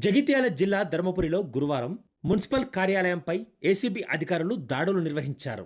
జగిత్యాల జిల్లా ధర్మపురిలో గురువారం municipal కార్యాలయంపై ACB అధికారులు దాడులు నిర్వహించారు.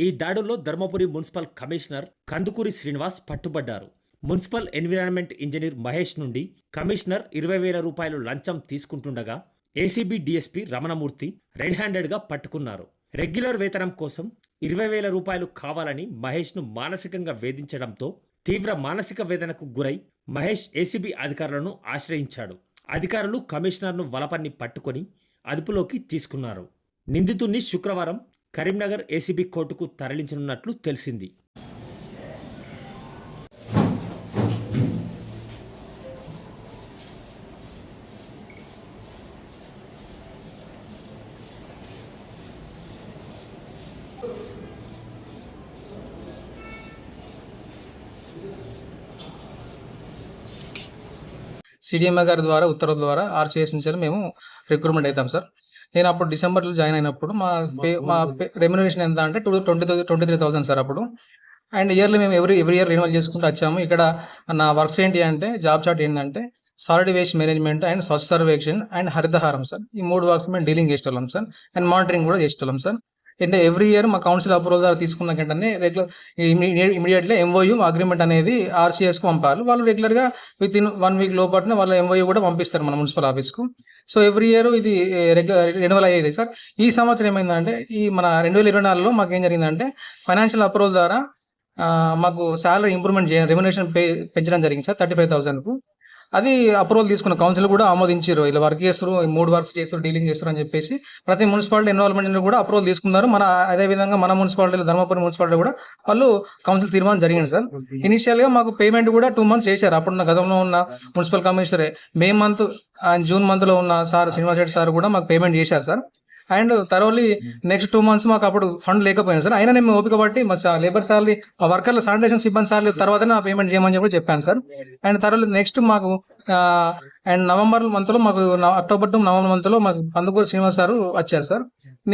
ఈ దాడుల్లో ధర్మపురి మున్సిపల్ కమిషనర్ కందుకూరి శ్రీనివాస్ పట్టుబడ్డారు. మున్సిపల్ ఎన్విరాన్మెంట్ ఇంజనీర్ మహేష్ నుండి కమిషనర్ 20,000 రూపాయలు లంచం తీసుకుంటుండగా ఏసీబీ డీఎస్పీ రమణమూర్తి రెడ్ హ్యాండెడ్గా పట్టుకున్నారు. రెగ్యులర్ వేతనం కోసం 20,000 రూపాయలు కావాలని మహేష్ను మానసికంగా వేధించడంతో తీవ్ర మానసిక వేదనకు గురై మహేష్ ఏసీబీ అధికారులను ఆశ్రయించాడు. అధికారులు కమిషనర్ను వలపన్ని పట్టుకొని అదుపులోకి తీసుకున్నారు. నిందితుణ్ణి శుక్రవారం కరీంనగర్ ఏసీబీ కోర్టుకు తరలించనున్నట్లు తెలిసింది. సిడిఎంఏ గారి ద్వారా ఉత్తర్వుల ద్వారా ఆర్సీఎస్ నుంచి మేము రిక్రూట్మెంట్ అవుతాం సార్. నేను అప్పుడు డిసెంబర్లో జాయిన్ అయినప్పుడు మా రెమ్యునరేషన్ ఎంత అంటే 23,000 సార్ అప్పుడు. అండ్ ఇయర్లీ మేము ఎవ్రీ ఇయర్ రెన్యువల్ చేసుకుంటూ వచ్చాము. ఇక్కడ నా వర్క్స్ ఏంటి అంటే జాబ్ చార్ట్ ఏంటంటే solid waste management and Swachh Survekshan and Harithaharam sir. ఈ 3 వర్క్స్ మేము డీలింగ్ చేసేవాళ్ళం సార్. అండ్ మానిటరింగ్ కూడా చేసేవాళ్ళం సార్. అంటే ఎవ్రీ ఇయర్ మా కౌన్సిల్ అప్రూవల్ ద్వారా తీసుకున్న వెంటనే ఇమీడియట్లీ ఎంఓయూ అగ్రిమెంట్ అనేది ఆర్సీఎస్కు పంపాలి. వాళ్ళు రెగ్యులర్గా విత్ ఇన్ 1 వీక్ లోపల వాళ్ళ ఎంఓయూ కూడా పంపిస్తారు మన మున్సిపల్ ఆఫీస్కు. సో ఎవ్రీ ఇయర్ ఇది రెన్యువల్ అయ్యేది సార్. ఈ సంవత్సరం ఏమైందంటే ఈ మన 2024లో మాకు ఏం జరిగిందంటే ఫైనాన్షియల్ అప్రూవల్ ద్వారా మాకు శాలరీ ఇంప్రూవ్మెంట్ రెమ్యునరేషన్ పెంచడం జరిగింది సార్ 35,000కు. అది అప్రూవల్ తీసుకున్న కౌన్సిల్ కూడా ఆమోదించారు. ఇలా వర్క్ చేస్తారు, 3 వర్క్స్ చేస్తారు, డీలింగ్ చేస్తారు అని చెప్పేసి ప్రతి మున్సిపాలిటీ ఇన్వాల్వ్మెంట్ కూడా అప్రూవల్ తీసుకున్నారు. అదేవిధంగా మన మున్సిపాలిటీలో ధర్మపురి మున్సిపాలిటీ కూడా వాళ్ళు కౌన్సిల్ తీర్మానం జరిగింది సార్. ఇనిషియల్గా మాకు పేమెంట్ కూడా 2 months చేశారు. అప్పుడున్న గతంలో ఉన్న మున్సిపల్ కమిషనరే మే మంత్ అండ్ జూన్ మంత్లో ఉన్న సార్ శ్రీనివాస్ రెడ్డి సార్ కూడా మాకు పేమెంట్ చేశారు sir. And thoroughly next 2 months మాకు అప్పుడు ఫండ్ లేకపోయింది సార్. అయినా నేను ఓపిక బట్టి మా లేబర్ సార్లు ఆ వర్కర్లు శానిటేషన్ సిబ్బంది సార్లు తర్వాతనే నా పేమెంట్ చేయమని చెప్పి చెప్పాను సార్. అండ్ థరోలీ నెక్స్ట్ మాకు అండ్ నవంబర్ మంత్లో మాకు అక్టోబర్ టు నవంబర్ మంత్లో మాకు కందుకూరి శ్రీనివాస్ సార్ వచ్చారు సార్.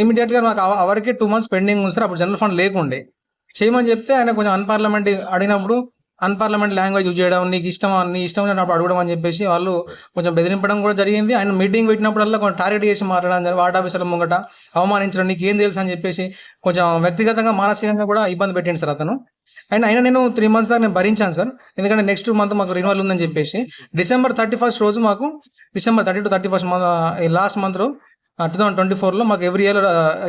ఇమీడియట్గా నాకు అవరికి 2 months పెండింగ్ ఉంది సార్. అప్పుడు జనరల్ ఫండ్ లేకుండే చేయమని చెప్తే ఆయన కొంచెం అన్పార్లమెంట్ అడిగినప్పుడు అన్పార్లమెంట్ లాంగ్వేజ్ యూజ్ చేయడం, నీ ఇష్టం లేనప్పుడు అడగడం అని చెప్పేసి వాళ్ళు కొంచెం బెదిరింపడం కూడా జరిగింది. ఆయన మీటింగ్ పెట్టినప్పుడల్లా కొంచెం టార్గెట్ చేసి మాట్లాడడం, వార్డ్ ఆఫీసర్ల ముంగట అవమానించడం, నీకు ఏం తెలుసు అని చెప్పేసి కొంచెం వ్యక్తిగతంగా మానసికంగా కూడా ఇబ్బంది పెట్టింది సార్ అతను. అండ్ అయినా నేను 3 months దాకా నేను భరించాను సార్. ఎందుకంటే నెక్స్ట్ మంత్ మాకు రెన్యువల్ ఉందని చెప్పేసి December 31st రోజు మాకు December 30 to 31st లాస్ట్ మంత్లో 2024లో మాకు ఎవ్రీ ఇయర్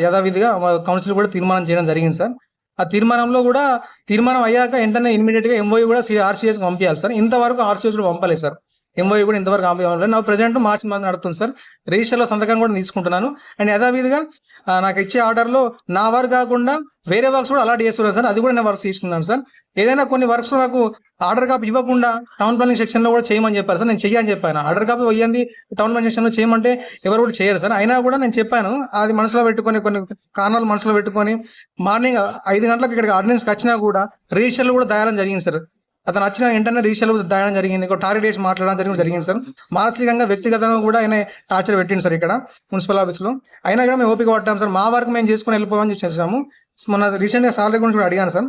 యథావిధిగా కౌన్సిల్ కూడా తీర్మానం చేయడం జరిగింది సార్. ఆ తీర్మానం అయ్యాక వెంటనే ఇమీడియట్గా ఎంఓయూ కూడా ఆర్సీఎస్కి పంపించాలి సార్. ఇంతవరకు ఆర్సీఎస్ కూడా పంపలేదు సార్. ఎంఓయూ కూడా ఇంతవరకు పంపించాలి. నాకు ప్రెజెంట్ మార్చి మంత్ నడుతుంది సార్. రిజిస్టర్లో సంతకం కూడా తీసుకుంటున్నాను. అండ్ యథావిధిగా నాకు ఇచ్చే ఆర్డర్లో నా వర్క్ కాకుండా వేరే వర్క్స్ కూడా అలాట్ చేస్తున్నారు సార్. అది కూడా నేను వర్క్స్ తీసుకున్నాను సార్. ఏదైనా కొన్ని వర్క్స్ నాకు ఆర్డర్ కాపీ ఇవ్వకుండా టౌన్ ప్లానింగ్ సెక్షన్లో కూడా చేయమని చెప్పారు సార్. నేను చెయ్యని చెప్పాను. ఆర్డర్ కాపీ పోయింది టౌన్ ప్లానింగ్ సెక్షన్లో చేయమంటే ఎవరు కూడా చేయరు సార్. అయినా కూడా నేను చెప్పాను. అది మనసులో పెట్టుకొని కొన్ని కారణాలు మనసులో పెట్టుకొని మార్నింగ్ 5 గంటలకు ఇక్కడికి ఆర్డినెన్స్కి వచ్చినా కూడా రిజిస్టర్లు కూడా దాయడం జరిగింది సార్. అతను వచ్చిన వెంటనే రిజిస్టర్లు దాయడం జరిగింది. టార్గెట్ చేసి మాట్లాడడం జరిగింది సార్. మానసికంగా వ్యక్తిగతంగా కూడా ఆయన టార్చర్ పెట్టింది సార్ ఇక్కడ మున్సిపల్ ఆఫీస్లో. అయినా కూడా మేము ఓపిక పట్టాం సార్. మా వరకు మేము చేసుకుని వెళ్ళిపోవాలని చేసాము. మొన్న రీసెంట్గా సాలరీ గురించి కూడా అడిగాను సార్.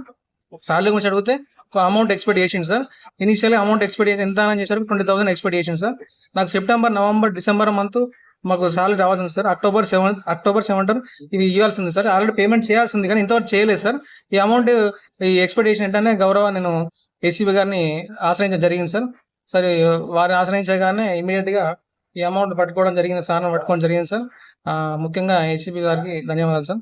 సాలరీ గురించి అడిగితే ఒక అమౌంట్ ఎక్స్పెక్ట్ చేసింది సార్. ఇనిషియల్గా అమౌంట్ ఎక్స్పెక్ట్ చేసి ఎంత అని చేశారు 20,000 ఎక్స్పెక్ట్ చేసింది సార్. నాకు సెప్టెంబర్, నవంబర్, డిసెంబర్ మంత్ మాకు సాలరీ రావాల్సింది సార్. అక్టోబర్ 7 ఇవి ఇవ్వాల్సింది సార్. ఆల్రెడీ పేమెంట్ చేయాల్సింది కానీ ఇంతవరకు చేయలేదు సార్. ఈ అమౌంట్ ఈ ఎక్స్పెక్టేషన్ ఏంటనే నేను ఏసీబీ గారిని ఆశ్రయించడం జరిగింది సార్. సరే వారిని ఆశ్రయించగానే ఇమీడియట్గా ఈ అమౌంట్ పట్టుకోవడం జరిగింది, సార్ని పట్టుకోవడం జరిగింది సార్. ముఖ్యంగా ఏసీబీ గారికి ధన్యవాదాలు సార్.